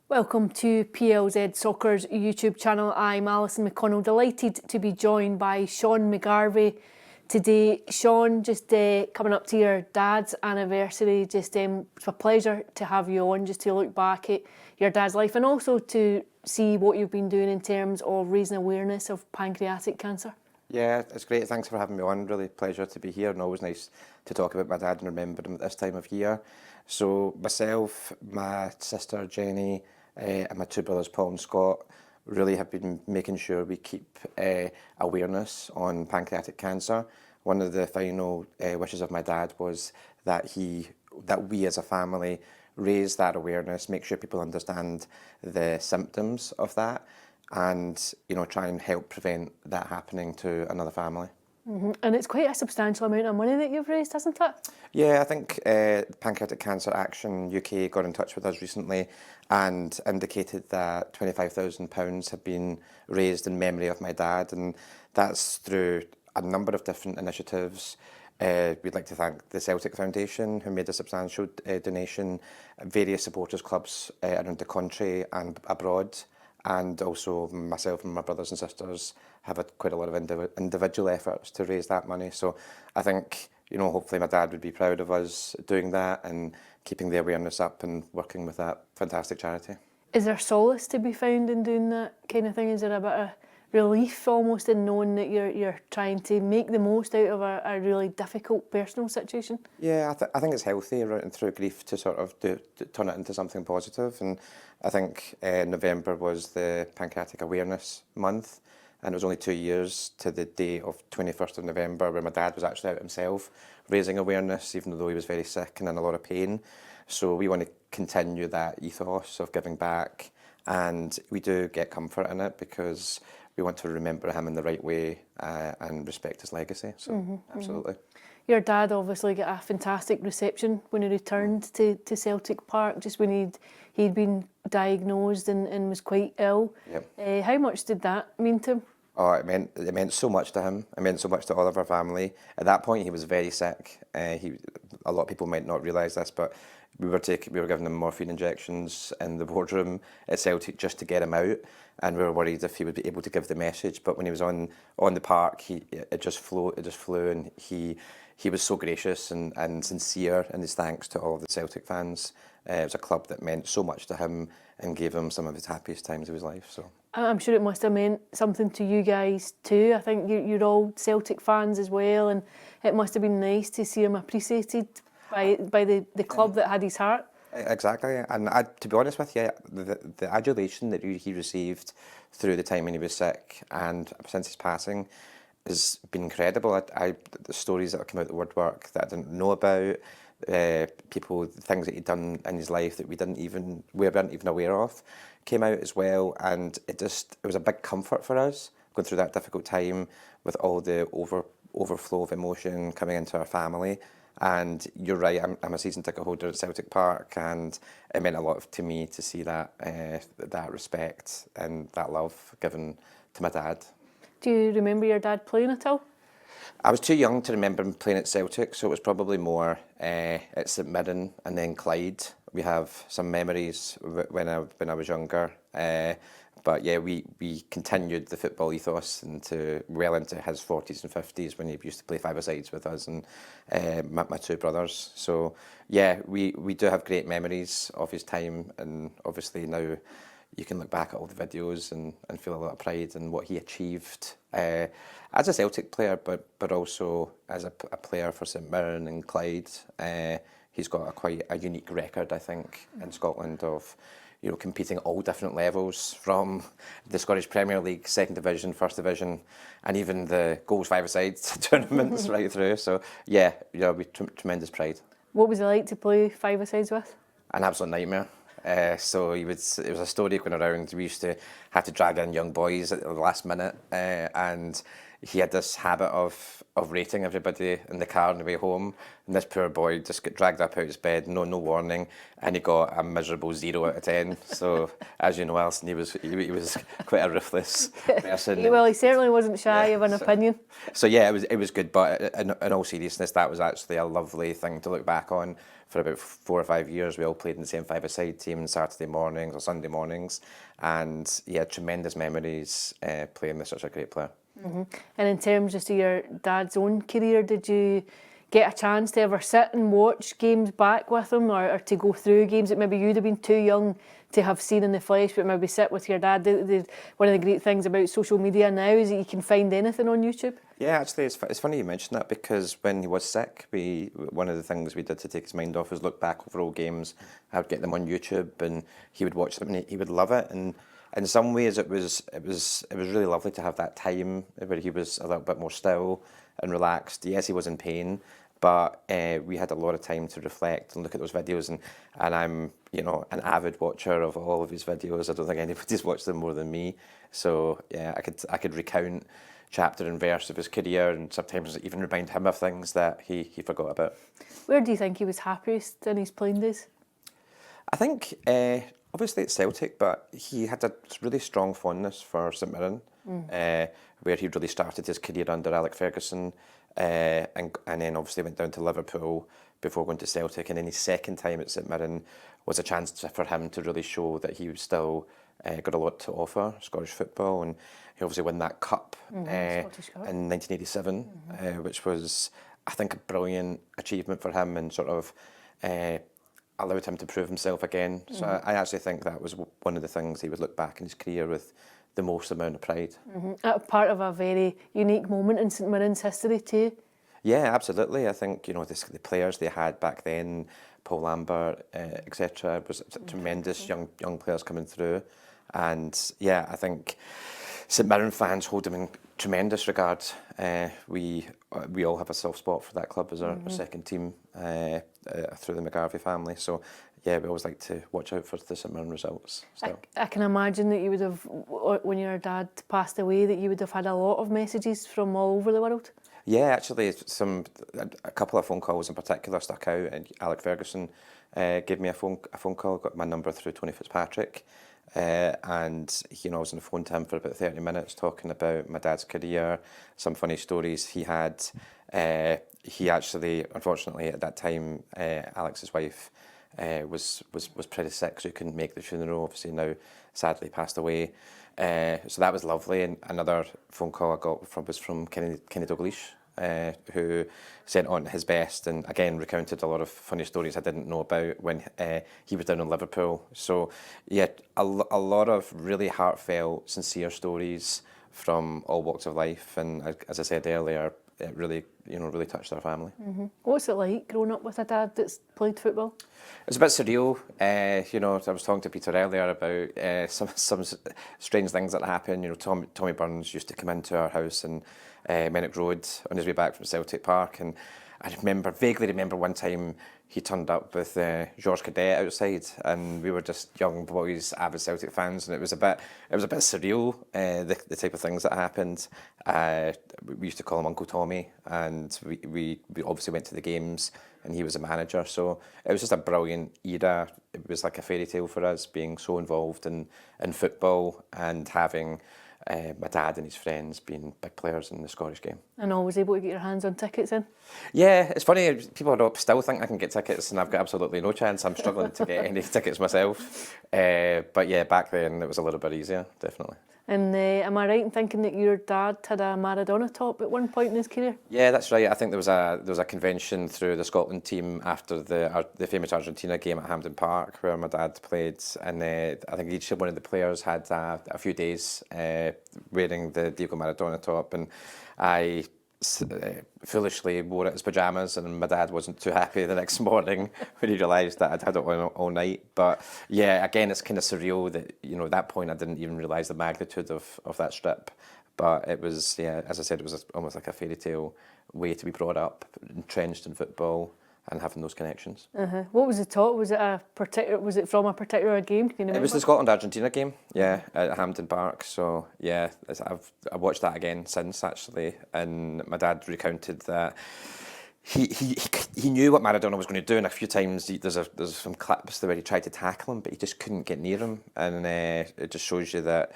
Welcome to PLZ Soccer's YouTube channel. I'm Alison McConnell, delighted to be joined by Sean McGarvey today. Sean, just coming up to your dad's anniversary, it's a pleasure to have you on, just to look back at your dad's life and also to see what you've been doing in terms of raising awareness of pancreatic cancer. Yeah, it's great. Thanks for having me on. Really pleasure to be here and always nice to talk about my dad and remember him at this time of year. So myself, my sister Jenny, and my two brothers Paul and Scott really have been making sure we keep awareness on pancreatic cancer. One of the final wishes of my dad was that we as a family raise that awareness, make sure people understand the symptoms of that, and try and help prevent that happening to another family. Mm-hmm. And it's quite a substantial amount of money that you've raised, isn't it? Yeah, I think Pancreatic Cancer Action UK got in touch with us recently and indicated that £25,000 have been raised in memory of my dad, and that's through a number of different initiatives. We'd like to thank the Celtic Foundation, who made a substantial donation, various supporters clubs around the country and abroad, and also myself and my brothers and sisters have had quite a lot of individual efforts to raise that money. So I think, hopefully my dad would be proud of us doing that and keeping the awareness up and working with that fantastic charity. Is there solace to be found in doing that kind of thing? Is there a bit of relief almost in knowing that you're trying to make the most out of a really difficult personal situation? Yeah, I think it's healthy through grief to sort of turn it into something positive. And I think November was the Pancreatic Awareness Month, and it was only 2 years to the day of 21st of November where my dad was actually out himself raising awareness, even though he was very sick and in a lot of pain. So we want to continue that ethos of giving back, and we do get comfort in it because we want to remember him in the right way and respect his legacy. So absolutely. Your dad obviously got a fantastic reception when he returned to Celtic Park, just when he'd been diagnosed and was quite ill. Yep. How much did that mean to him? Oh, it meant so much to him. It meant so much to all of our family. At that point, he was very sick. A lot of people might not realise this, but we were giving him morphine injections in the wardroom at Celtic just to get him out, and we were worried if he would be able to give the message. But when he was on the park, it just flew, and he was so gracious and sincere in his thanks to all of the Celtic fans. It was a club that meant so much to him and gave him some of his happiest times of his life. So I'm sure it must have meant something to you guys too. I think you're all Celtic fans as well, and it must have been nice to see him appreciated by the club that had his heart. Exactly, and to be honest with you, the adulation that he received through the time when he was sick and since his passing has been incredible. The stories that have come out of the woodwork that I didn't know about, things that he'd done in his life that we weren't even aware of, came out as well, and it was a big comfort for us going through that difficult time with all the overflow of emotion coming into our family. And you're right, I'm a season ticket holder at Celtic Park, and it meant a lot to me to see that respect and that love given to my dad. Do you remember your dad playing at all? I was too young to remember him playing at Celtic, so it was probably more at St Mirren and then Clyde. We have some memories when I was younger. But yeah, we continued the football ethos well into his 40s and 50s when he used to play five-a-sides with us and my two brothers. So yeah, we do have great memories of his time, and obviously now you can look back at all the videos and feel a lot of pride in what he achieved as a Celtic player, but also as a player for St Mirren and Clyde. He's got quite a unique record, I think, in Scotland of competing at all different levels, from the Scottish Premier League, Second Division, First Division, and even the goals five-a-sides tournaments right through. So yeah, with tremendous pride. What was it like to play five-a-sides with? An absolute nightmare. So it was a story going around. We used to have to drag in young boys at the last minute, and he had this habit of rating everybody in the car on the way home, and this poor boy just got dragged up out of his bed, no warning, and he got a miserable 0 out of 10. So, as you know, Alison, he was quite a ruthless person. Well, he certainly wasn't shy of an opinion. So yeah, it was good, but in all seriousness, that was actually a lovely thing to look back on. For about 4 or 5 years, we all played in the same five-a-side team on Saturday mornings or Sunday mornings, and yeah, tremendous memories playing with such a great player. Mm-hmm. And in terms just of your dad's own career, did you get a chance to ever sit and watch games back with him, or to go through games that maybe you'd have been too young to have seen in the flesh, but maybe sit with your dad? One of the great things about social media now is that you can find anything on YouTube. Yeah, actually, it's funny you mention that, because when he was sick, one of the things we did to take his mind off was look back over old games. I would get them on YouTube, and he would watch them, and he would love it. And in some ways, it was really lovely to have that time where he was a little bit more still and relaxed. Yes, he was in pain, but we had a lot of time to reflect and look at those videos. And I'm, an avid watcher of all of his videos. I don't think anybody's watched them more than me. So yeah, I could recount chapter and verse of his career, and sometimes even remind him of things that he forgot about. Where do you think he was happiest in his playing days? I think obviously at Celtic, but he had a really strong fondness for St Mirren, where he really started his career under Alex Ferguson, and then obviously went down to Liverpool before going to Celtic. And then his second time at St Mirren was a chance for him to really show that he was still got a lot to offer Scottish football, and he obviously won that cup in 1987, which was, I think, a brilliant achievement for him, and sort of allowed him to prove himself again. So I actually think that was one of the things he would look back in his career with the most amount of pride. Part of a very unique moment in St Mirren's history too. Yeah, absolutely. I think, the players they had back then, Paul Lambert, etc., was tremendous young players coming through. And yeah, I think St Mirren fans hold him in tremendous regard. We all have a soft spot for that club as our second team through the McGarvey family. So yeah, we always like to watch out for the St Mirren results. I can imagine that you would have, when your dad passed away, that you would have had a lot of messages from all over the world. Yeah, actually, a couple of phone calls in particular stuck out. And Alex Ferguson gave me a phone call, got my number through Tony Fitzpatrick. And I was on the phone to him for about 30 minutes talking about my dad's career, some funny stories he had. He actually, unfortunately, at that time, Alex's wife was pretty sick, so he couldn't make the funeral. Obviously, now sadly passed away. So that was lovely. And another phone call I got was from Kenny Dalglish, who sent on his best, and again recounted a lot of funny stories I didn't know about when he was down in Liverpool. So yeah, a lot of really heartfelt, sincere stories from all walks of life, and as I said earlier, it really touched our family. What's it like growing up with a dad that's played football? It's a bit surreal. I was talking to Peter earlier about some strange things that happen. Tommy Burns used to come into our house in Menwick Road on his way back from Celtic Park, and I vaguely remember one time he turned up with Georges Cadet outside, and we were just young boys, avid Celtic fans, and it was a bit surreal, the type of things that happened. We used to call him Uncle Tommy, and we obviously went to the games, and he was a manager, so it was just a brilliant era. It was like a fairy tale for us, being so involved in football and having my dad and his friends being big players in the Scottish game. And always able to get your hands on tickets in? Yeah, it's funny, people still think I can get tickets, and I've got absolutely no chance. I'm struggling to get any tickets myself. But yeah, back then it was a little bit easier, definitely. And am I right in thinking that your dad had a Maradona top at one point in his career? Yeah, that's right. I think there was a convention through the Scotland team after the famous Argentina game at Hampden Park where my dad played, and I think each one of the players had a few days wearing the Diego Maradona top, and I foolishly wore it as pyjamas, and my dad wasn't too happy the next morning when he realised that I'd had it on all night. But yeah, again, it's kind of surreal that, at that point I didn't even realise the magnitude of that strip. But it was, yeah, as I said, it was almost like a fairy tale way to be brought up, entrenched in football, and having those connections. What was the talk? Was it from a particular game? Can you remember? It was the Scotland-Argentina game, yeah, at Hampden Park. So yeah, I've watched that again since, actually, and my dad recounted that he knew what Maradona was going to do, and a few times there's some clips where he tried to tackle him, but he just couldn't get near him, and it just shows you that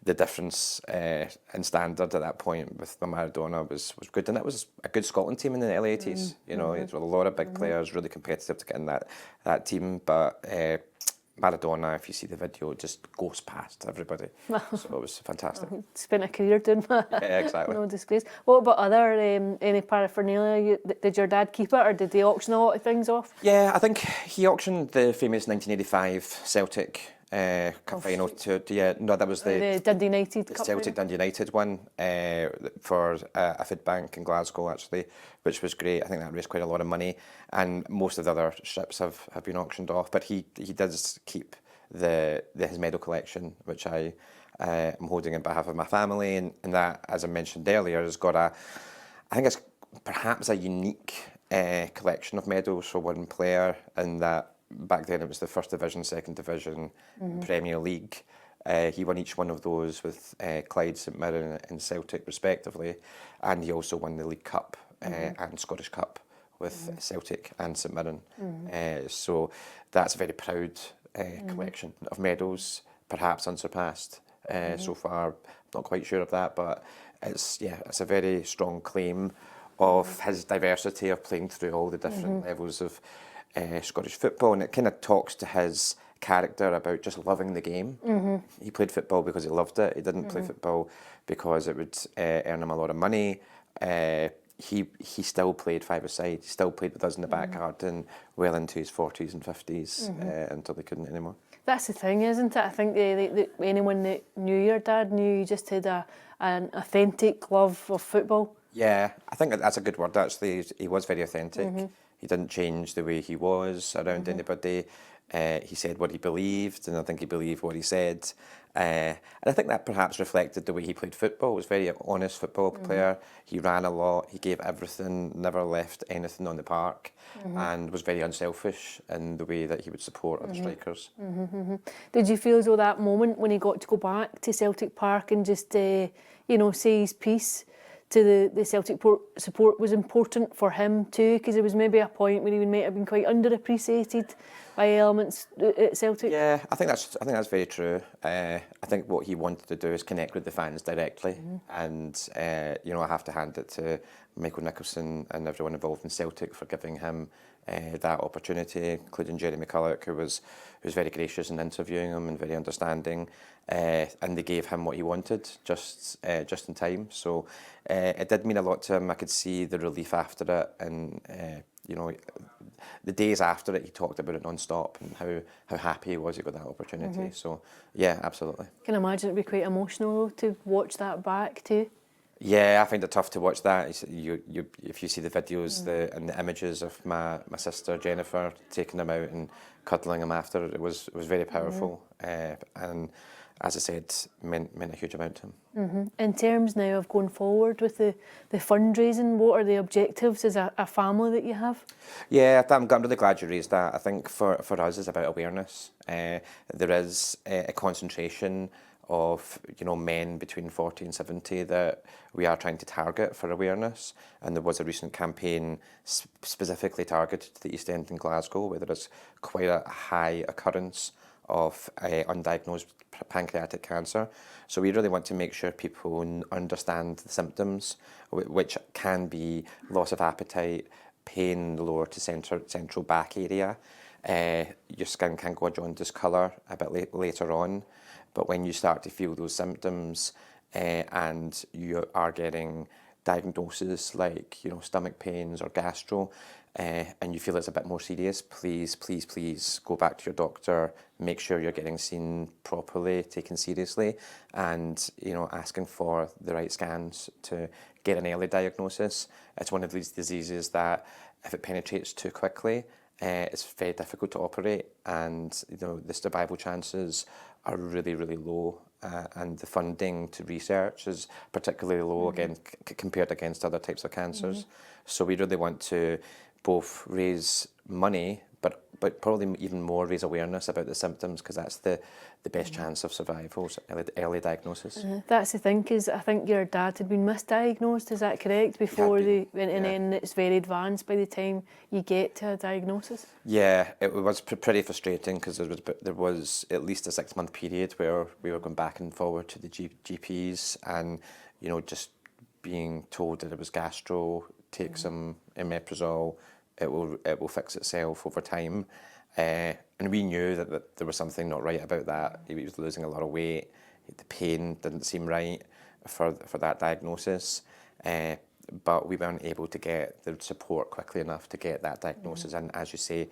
the difference in standard at that point with Maradona was good, and that was a good Scotland team in the early 80s. You know, it was a lot of big players, really competitive to get in that team, but Maradona, if you see the video, just goes past everybody. So it was fantastic. Spent a career doing that. Yeah, exactly. No disgrace. What about other any paraphernalia? Did your dad keep it, or did they auction a lot of things off? Yeah, I think he auctioned the famous 1985 Celtic Cup final that was the Dundee United Cup Celtic Dundee United one for a food bank in Glasgow, actually, which was great. I think that raised quite a lot of money, and most of the other ships have been auctioned off, but he does keep his medal collection, which I am holding on behalf of my family, and that, as I mentioned earlier, has got I think it's perhaps a unique collection of medals for one player, and that back then it was the First Division, Second Division, Premier League. He won each one of those with Clyde, St Mirren and Celtic respectively, and he also won the League Cup and Scottish Cup with Celtic and St Mirren. So that's a very proud collection of medals, perhaps unsurpassed so far. Not quite sure of that, but it's a very strong claim of his diversity of playing through all the different levels of Scottish football, and it kind of talks to his character about just loving the game. He played football because he loved it. He didn't play football because it would earn him a lot of money. He still played five-a-side. He still played with us in the back garden well into his 40s and 50s until he couldn't anymore. That's the thing, isn't it? I think anyone that knew your dad knew you just had an authentic love of football. Yeah, I think that's a good word, actually. He was very authentic. He didn't change the way he was around anybody. He said what he believed, and I think he believed what he said. And I think that perhaps reflected the way he played football. He was a very honest football player. He ran a lot. He gave everything, never left anything on the park, and was very unselfish in the way that he would support other strikers. Did you feel as though that moment when he got to go back to Celtic Park and just, say his piece to the Celtic support was important for him too? Because there was maybe a point where he might have been quite underappreciated by elements at Celtic. Yeah, I think that's very true. I think what he wanted to do is connect with the fans directly, and I have to hand it to Michael Nicholson and everyone involved in Celtic for giving him that opportunity, including Jerry McCulloch, who was very gracious in interviewing him and very understanding, and they gave him what he wanted just in time. So it did mean a lot to him. I could see the relief after it, and the days after it, he talked about it non-stop and how happy he was he got that opportunity. So yeah, absolutely. I can imagine it'd be quite emotional to watch that back too. Yeah, I find it tough to watch that. If you see the videos and the images of my sister Jennifer taking him out and cuddling him after, it was very powerful. And as I said, meant a huge amount to him. In terms now of going forward with the fundraising, what are the objectives as a family that you have? Yeah, I'm really glad you raised that. I think for us it's about awareness. There is a concentration of men between 40 and 70 that we are trying to target for awareness, and there was a recent campaign specifically targeted to the East End in Glasgow where there is quite a high occurrence of undiagnosed pancreatic cancer. So we really want to make sure people understand the symptoms, which can be loss of appetite, pain lower to central back area. Your skin can go a jaundice colour a bit later on, but when you start to feel those symptoms and you are getting diagnoses like stomach pains or gastro, and you feel it's a bit more serious, please go back to your doctor, make sure you're getting seen properly, taken seriously, and asking for the right scans to get an early diagnosis. It's one of these diseases that if it penetrates too quickly, it's very difficult to operate, and the survival chances are really, really low, and the funding to research is particularly low again compared against other types of cancers. So we really want to both raise money, but probably even more raise awareness about the symptoms, because that's the best chance of survival, early diagnosis. That's the thing, because I think your dad had been misdiagnosed, is that correct? Before and then it's very advanced by the time you get to a diagnosis? Yeah, it was pretty frustrating, because there was at least a 6-month period where we were going back and forward to the GPs, and just being told that it was gastro, take some omeprazole, it will fix itself over time. And we knew that there was something not right about that. He was losing a lot of weight. The pain didn't seem right for that diagnosis. But we weren't able to get the support quickly enough to get that diagnosis. And as you say,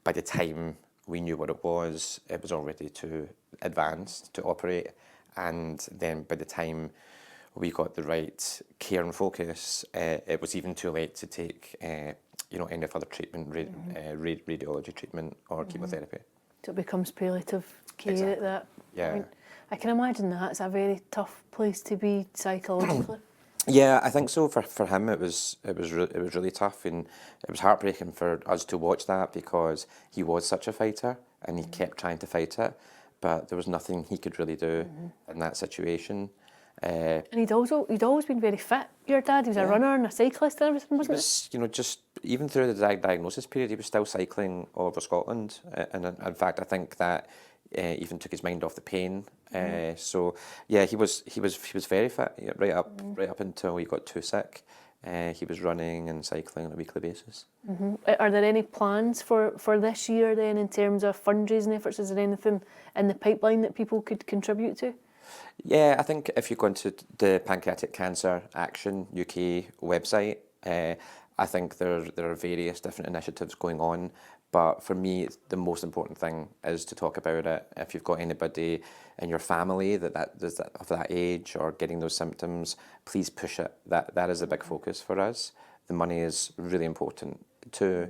by the time we knew what it was already too advanced to operate. And then by the time we got the right care and focus, it was even too late to take any further treatment, radiology treatment or chemotherapy. So it becomes palliative care at that point. I can imagine that's a very tough place to be psychologically. Yeah, I think so. For him, it was really tough, and it was heartbreaking for us to watch that, because he was such a fighter and he kept trying to fight it, but there was nothing he could really do in that situation. And he'd always been very fit. Your dad, he was a runner and a cyclist and everything, wasn't he? Just even through the diagnosis period, he was still cycling all over Scotland, and in fact, I think that even took his mind off the pain. So yeah, he was very fit right up until he got too sick. He was running and cycling on a weekly basis. Are there any plans for this year then, in terms of fundraising efforts? Is there anything in the pipeline that people could contribute to? Yeah, I think if you go into the Pancreatic Cancer Action UK website, I think there are various different initiatives going on. But for me, the most important thing is to talk about it. If you've got anybody in your family of that age or getting those symptoms, please push it. That is a big focus for us. The money is really important too,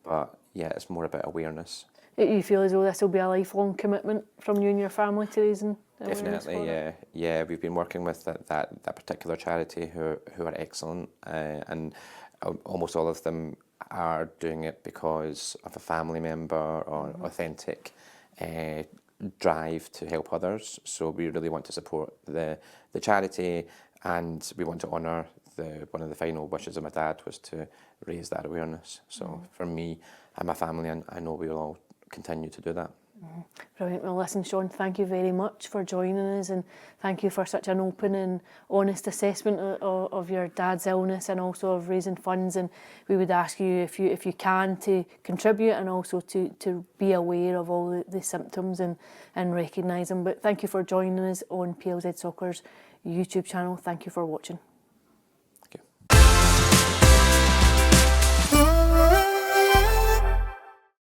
but yeah, it's more about awareness. You feel as though this will be a lifelong commitment from you and your family to raising awareness? Definitely, yeah. We've been working with that particular charity who are excellent, and almost all of them are doing it because of a family member or authentic drive to help others. So we really want to support the charity, and we want to honour one of the final wishes of my dad was to raise that awareness. So for me and my family, and I know we will all continue to do that. Brilliant. Well, listen, Sean, thank you very much for joining us, and thank you for such an open and honest assessment of your dad's illness and also of raising funds. And we would ask you if you can to contribute, and also to be aware of all the symptoms and recognise them. But thank you for joining us on PLZ Soccer's YouTube channel. Thank you for watching.